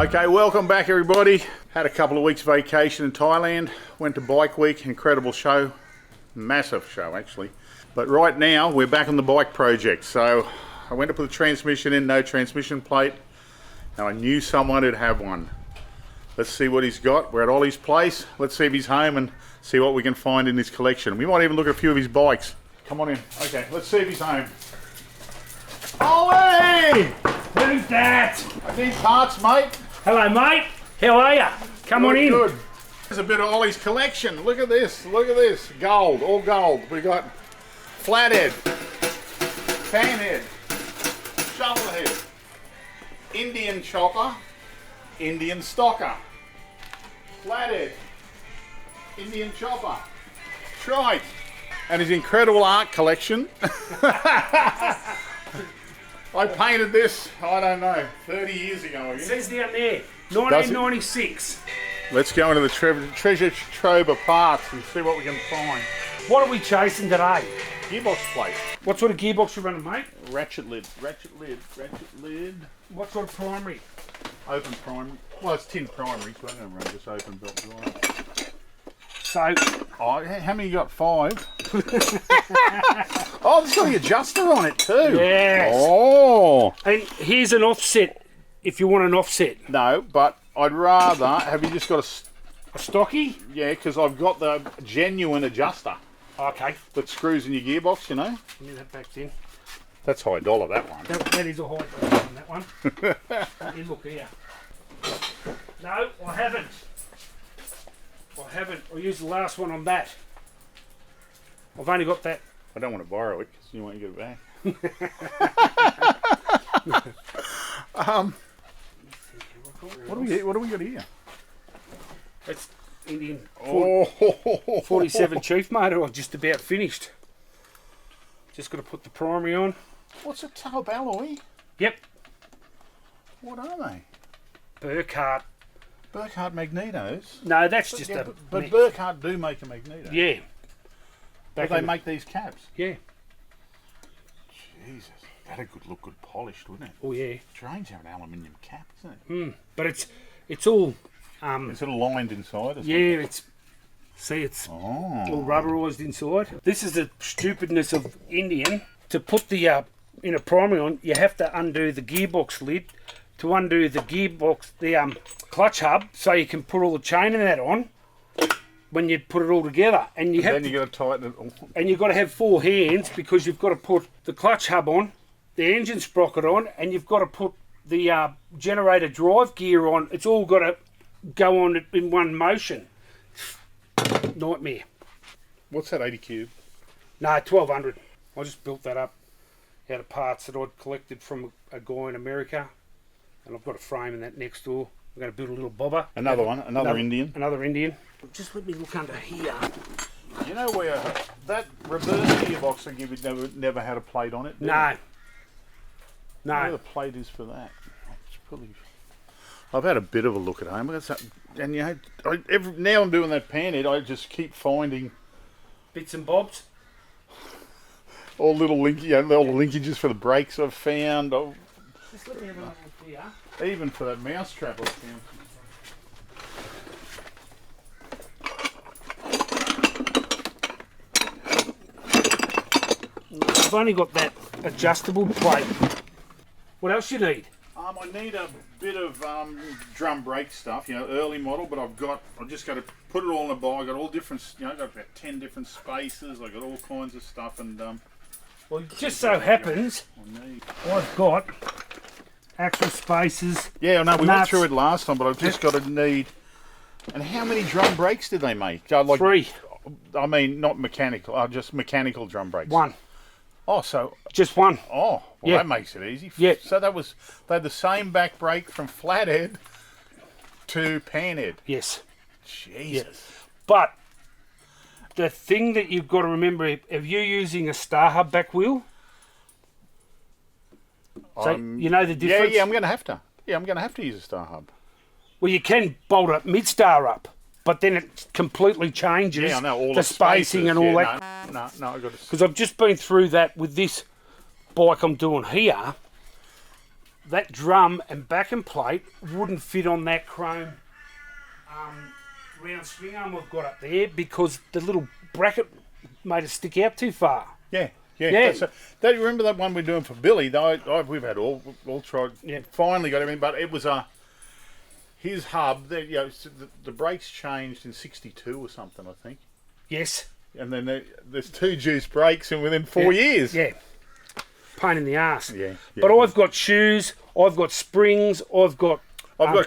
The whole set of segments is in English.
Okay, welcome back everybody. Had a couple of weeks vacation in Thailand. Went to Bike Week, incredible show. Massive show actually. But right now we're back on the bike project. So I went to put the transmission in, no transmission plate. Now I knew someone who'd have one. Let's see what he's got. We're at Ollie's place. Let's see if he's home and see what we can find in his collection. We might even look at a few of his bikes. Come on in. Okay, let's see if he's home. Ollie! Who's that? I need parts, mate. Hello, mate. How are you? Come on in. Good. There's a bit of Ollie's collection. Look at this. Look at this. Gold. All gold. We got flathead, panhead, shovelhead, Indian chopper, Indian stocker, flathead, Indian chopper, trike, and his incredible art collection. I painted this, I don't know, 30 years ago. It says down there, 1996. Let's go into the treasure trove of parts and see what we can find. What are we chasing today? Gearbox plate. What sort of gearbox you running, mate? Ratchet lid, ratchet lid, ratchet lid. What sort of primary? Open primary. Well, it's tin primary, so I'm going to run this open belt drive. So, oh, how many you got? 5? Oh, there's got the adjuster on it too. yes. Oh. And here's an offset, if you want an offset. No, but I'd rather have you just got A stocky? yeah, because I've got the genuine adjuster Okay. that screws in your gearbox, you know. Give that back in. That's high dollar, that one. That is a high dollar on that one. You look here. No, I haven't. I used the last one on that. I've only got that. I don't want to borrow it because you won't get it back. What do we got here? It's Indian Oh, 47 Chief motor. I've just about finished. Just got to put the primary on. What's a tub alloy? Yep. What are they? Burkhardt. Burkhardt magnetos. No, that's just a. But Burkhardt do make a magneto. Yeah. But they make these caps. Yeah. Jesus, that'd a good look, good polished, wouldn't it? Oh yeah. Strange to have an aluminium cap, isn't it? But it's all. It's sort of lined inside. Or Yeah. It's. See, it's all rubberised inside. This is the stupidness of Indian. To put the in a primary on, you have to undo the gearbox lid. To undo the gearbox, the clutch hub, so you can put all the chain and that on when you put it all together. And you have then you got to tighten it all. And you've got to have 4 hands because you've got to put the clutch hub on, the engine sprocket on, and you've got to put the generator drive gear on. It's all got to go on in one motion. Nightmare. What's that, 80 cube? No, 1200. I just built that up out of parts that I'd collected from a guy in America. And I've got a frame in that next door. I'm going to build a little bobber. Another one, another Indian. Another Indian. Just let me look under here. You know where that reverse gearbox I give you never had a plate on it? No. No. Where the plate is for that? It's probably. I've had a bit of a look at home, and you know, now I'm doing that panhead. I just keep finding bits and bobs. All little all the linkages for the brakes I've found. Just let me have a look here. Even for that mouse trap I've found. I've only got that adjustable plate. What else you need? I need a bit of drum brake stuff, you know, early model, but I've just got to put it all in a bag. I got all different, you know, I've got about 10 different spaces. I got all kinds of stuff, and well, it just so happens I've got actual spaces. Yeah, no, we went nuts. through it last time, but I've just got to need. And how many drum brakes did they make? 3. I mean, not mechanical, just mechanical drum brakes. 1. Oh, so just 1. Oh, well, yeah. That makes it easy. Yeah. So they had the same back brake from flathead to panhead. Yes. Jesus. Yeah. But the thing that you've got to remember, if you're using a Star Hub back wheel, so you know the difference. Yeah, I'm going to have to. Yeah, I'm going to have to use a Star Hub. Well, you can bolt a mid-star up, but then it completely changes all the spacing and all that. No, I got to. Because I've just been through that with this bike I'm doing here. that drum and backing plate wouldn't fit on that chrome round swing arm I've got up there because the little bracket made it stick out too far. Yeah. Yeah. Don't you remember that one we're doing for Billy? We've had all tried. Yeah. Finally got everything, but it was his hub. The brakes changed in '62 or something, I think. Yes. And then there's 2 juice brakes, and within 4 years. Yeah. Pain in the arse. Yeah. But I've got shoes. I've got springs. I've got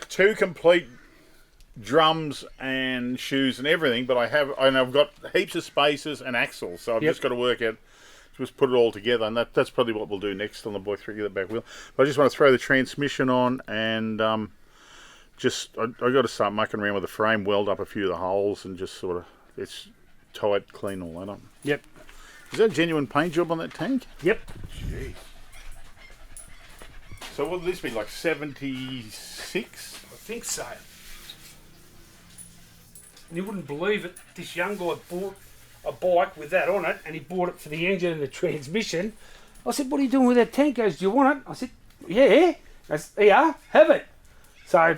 2 complete drums and shoes and everything, but I've got heaps of spacers and axles, so I've just got to work out. Just put it all together, and that's probably what we'll do next on the Boy 3 back wheel. But I just want to throw the transmission on, and I got to start mucking around with the frame, weld up a few of the holes, and just sort of it's tight, clean all that up. Yep. Is that a genuine paint job on that tank? Yep. Jeez. So what will this be, like 76? I think so. And you wouldn't believe it. This young guy bought a bike with that on it, and he bought it for the engine and the transmission. I said, "What are you doing with that tank?" He goes, "Do you want it?" I said, "Yeah." I said, "Yeah, have it." So,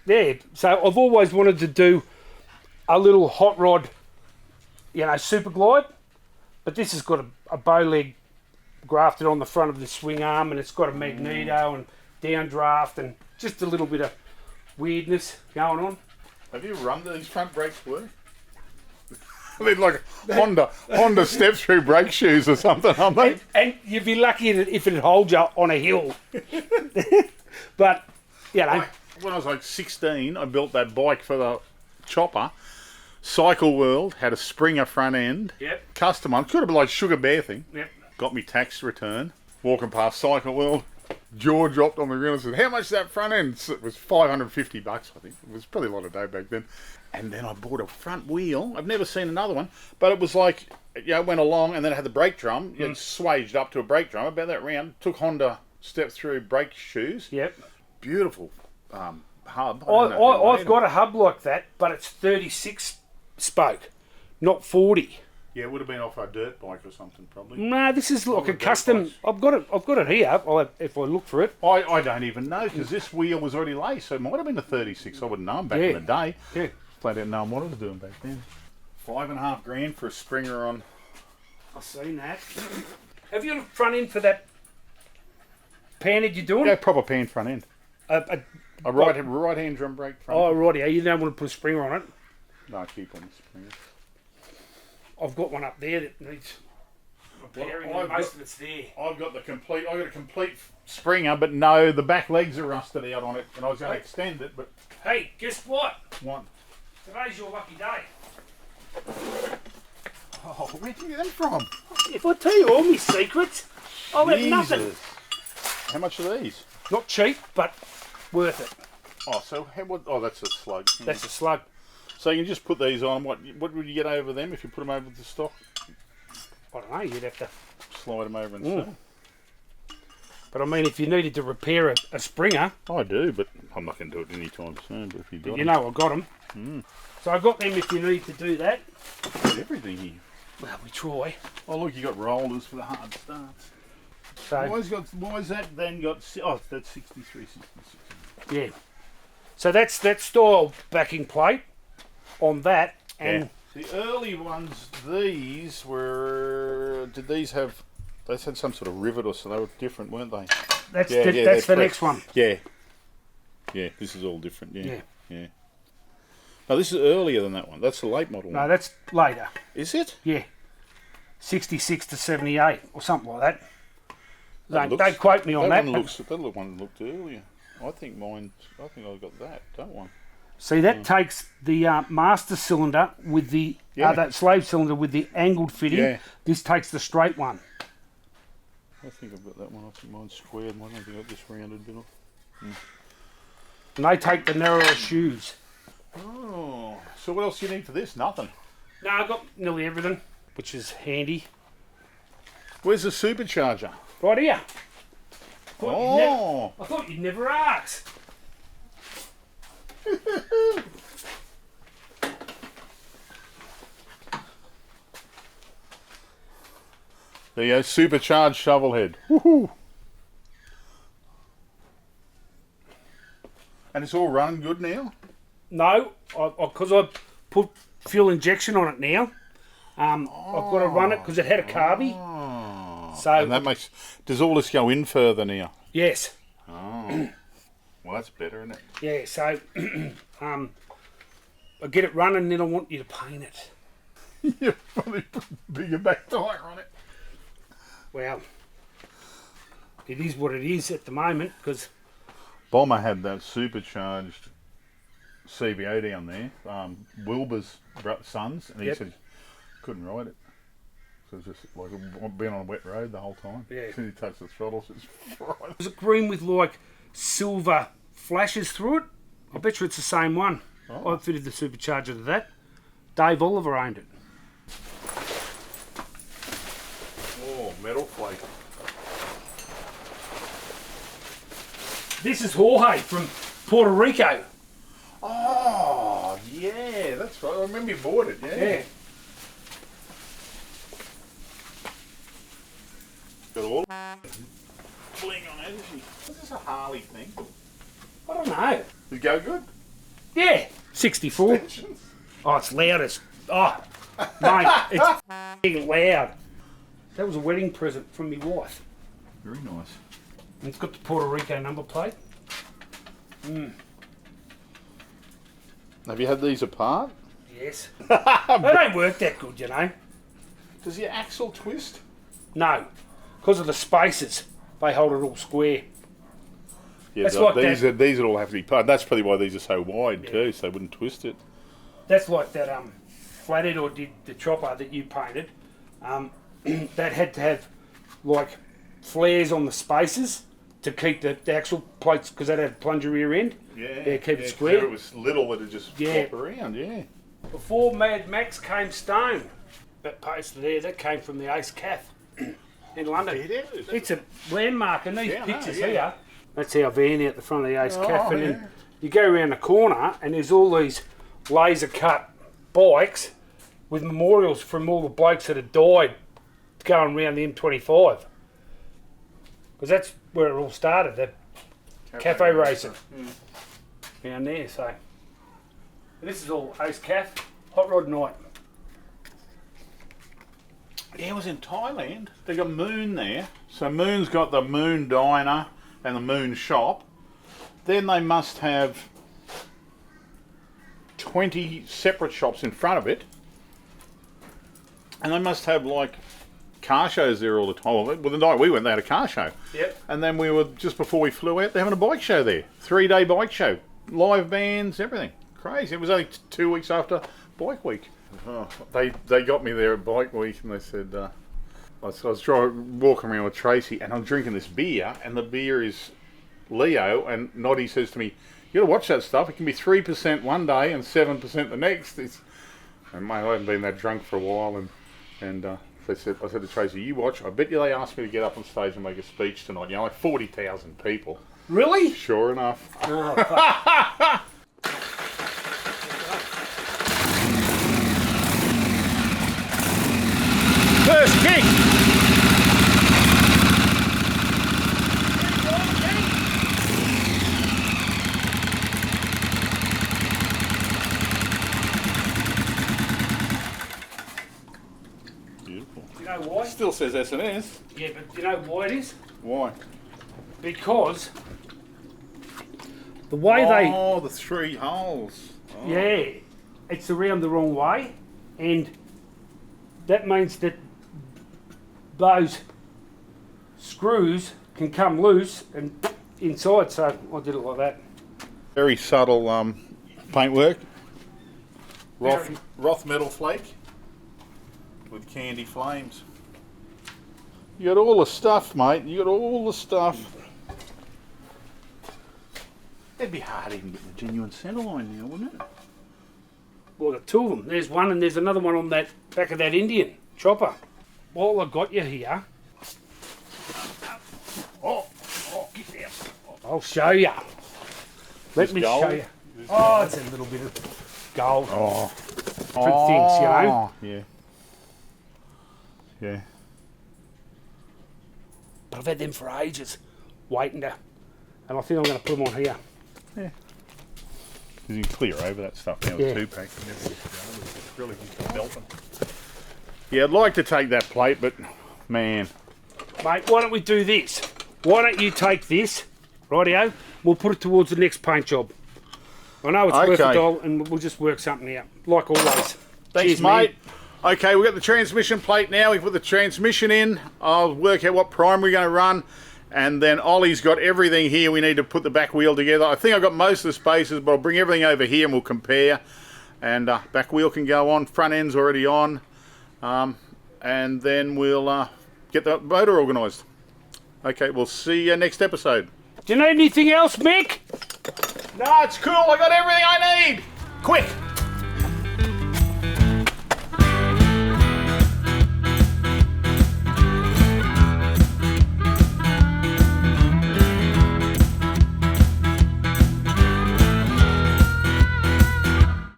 yeah. So I've always wanted to do a little hot rod, super glide, but this has got a bow leg grafted on the front of the swing arm, and it's got a magneto and downdraft and just a little bit of weirdness going on. Have you run these front brakes work? They're like Honda step-through brake shoes or something, aren't they? And you'd be lucky if it holds you on a hill. But, When I was like 16, I built that bike for the chopper. Cycle World had a Springer front end. Yep. Custom one. Could have been like Sugar Bear thing. Yep. Got me tax return. Walking past Cycle World. Jaw dropped on the ground and said, "How much is that front end?" It was $550, I think. It was probably a lot of dough back then. And then I bought a front wheel. I've never seen another one, but it was like, it went along, and then it had the brake drum. It swaged up to a brake drum, about that round. Took Honda step-through brake shoes. Yep. Beautiful hub. I've got a hub like that, but it's 36 spoke, not 40. Yeah, it would have been off a dirt bike or something, probably. No, this is like a custom. I've got it here. If I look for it. I don't even know, because this wheel was already laced, so it might have been a 36. I wouldn't know back in the day. Yeah. Flat out know what I was doing back then. $5.5 grand for a Springer on. I've seen that. Have you looked front end for that pan that you're doing? Yeah, proper pan front end. A right hand drum brake front. Oh, righty. You don't want to put a Springer on it. No, keep on the Springer. I've got one up there that needs repairing. Most of it's there. I got a complete Springer, but no, the back legs are rusted out on it, and I was going to extend it, but. Hey, guess what? What? Today's your lucky day. Oh, where'd you get them from? If I tell you all my secrets, I'll have nothing. How much are these? Not cheap, but worth it. Oh, so that's a slug. That's a slug. So you can just put these on. What would you get over them if you put them over the stock? I don't know. You'd have to slide them over and so. But I mean, if you needed to repair a Springer, I do, but I'm not going to do it anytime soon. But if you got you know, I got them. So I got them if you need to do that. Got everything here. Well, we try. Oh look, you got rollers for the hard starts. So why is that then got? Oh, that's 63, 66. Yeah. So that's that style backing plate on that, and the early ones. These were. Did these have? They had some sort of rivet or so. They were different, weren't they? That's the next one. Yeah. Yeah. This is all different. Yeah. No, this is earlier than that one. That's the late model. No, that's later. Is it? Yeah. 66 to 78 or something like that. Don't quote me on that. That one looked earlier. I think I got that one. See, that takes the master cylinder with the that slave cylinder with the angled fitting. Yeah. This takes the straight one. I think I've got that one. I think mine's squared. I don't think I've got this rounded bit off. And they take the narrower shoes. Oh, so what else do you need for this? Nothing. No, I got nearly everything, which is handy. Where's the supercharger? Right here. I thought you'd never ask. There you go, supercharged shovel head. Woohoo! And it's all running good now? No, because I put fuel injection on it now. I've got to run it because it had a carby. So And that makes... Does all this go in further now? yes. Oh. Well, that's better, isn't it? Yeah, so I get it running, then I want you to paint it. You probably put a bigger back tire on it. Well, it is what it is at the moment because Bomber had that supercharged CVO down there, Wilbur's sons, and he said couldn't ride it. So it's just like being on a wet road the whole time. Yeah. As soon as he touched the throttle, it's right. was it green with like silver flashes through it? I bet you it's the same one. I fitted the supercharger to that. Dave Oliver owned it. Oh, metal flake. This is Jorge from Puerto Rico. Oh, yeah, that's right. I remember you bought it, Yeah. Got all bling on energy. Is this a Harley thing? I don't know. Did it go good? Yeah. 64. Extensions? Oh, it's loud as... Oh, mate, it's f***ing loud. That was a wedding present from my wife. Very nice. And it's got the Puerto Rico number plate. Have you had these apart? Yes. They don't work that good, you know. Does your axle twist? No. Because of the spaces, they hold it all square. Yeah, That's like these would all have to be part. That's probably why these are so wide too, so they wouldn't twist it. That's like that flathead or did the chopper that you painted. That had to have like flares on the spaces to keep the actual plates because that had a plunger rear end. Yeah, keep it square. So it was little that it just flop around. Yeah. Before Mad Max came stone, that poster there that came from the Ace Cafe in London. It's a landmark, and these pictures here. That's our van out the front of the Ace Cafe, and then you go around the corner, and there's all these laser cut bikes with memorials from all the blokes that had died going around the M25. Because that's where it all started, that cafe racing down there. So this is all Ace Cafe, hot rod night. Yeah, it was in Thailand. They got Moon there. So Moon's got the Moon Diner and the Moon Shop. Then they must have 20 separate shops in front of it. And they must have like car shows there all the time. Well, the night we went, they had a car show. Yep. And then we were, just before we flew out, they're having a bike show there. 3-day bike show. Live bands, everything. Crazy. It was only 2 weeks after Bike Week. Oh, they got me there at Bike Week and they said, I was walking around with Tracy and I'm drinking this beer and the beer is Leo and Noddy says to me, you gotta watch that stuff. It can be 3% one day and 7% the next. And mate, I haven't been that drunk for a while and I said to Tracy, you watch. I bet you they asked me to get up on stage and make a speech tonight. You know, like 40,000 people. Really? Sure enough. Oh, fuck. First kick. Beautiful. You know why? Still says SNS. Yeah, but you know why it is? Why? Because the way they... Oh, the 3 holes. Oh. Yeah, it's around the wrong way, and that means that those screws can come loose and inside, so I did it like that. Very subtle paintwork. Roth metal flake with candy flames. You got all the stuff, mate. You got all the stuff. It'd be hard even getting a genuine centerline now, wouldn't it? Well, the two of them. There's one, and there's another one on that back of that Indian chopper. While I got you here, get down. I'll show you. Let me show you. Oh, it's a little bit of gold. Oh. Different things, you know. Yeah. Yeah. But I've had them for ages, waiting to, and I think I'm going to put them on here. Yeah. Because you can clear over that stuff now with 2-pack. Really belting. Yeah, I'd like to take that plate, but man. Mate, why don't we do this? Why don't you take this, rightio? We'll put it towards the next paint job. I know it's worth a $1 and we'll just work something out, like always. Thanks, Cheers, mate. Okay, we've got the transmission plate now. We put the transmission in. I'll work out what prime we're going to run. And then Ollie's got everything here. We need to put the back wheel together. I think I've got most of the spaces, but I'll bring everything over here and we'll compare. And back wheel can go on. Front end's already on. And then we'll get the motor organised. Okay, we'll see you next episode. Do you need anything else, Mick? No, it's cool. I got everything I need. Quick.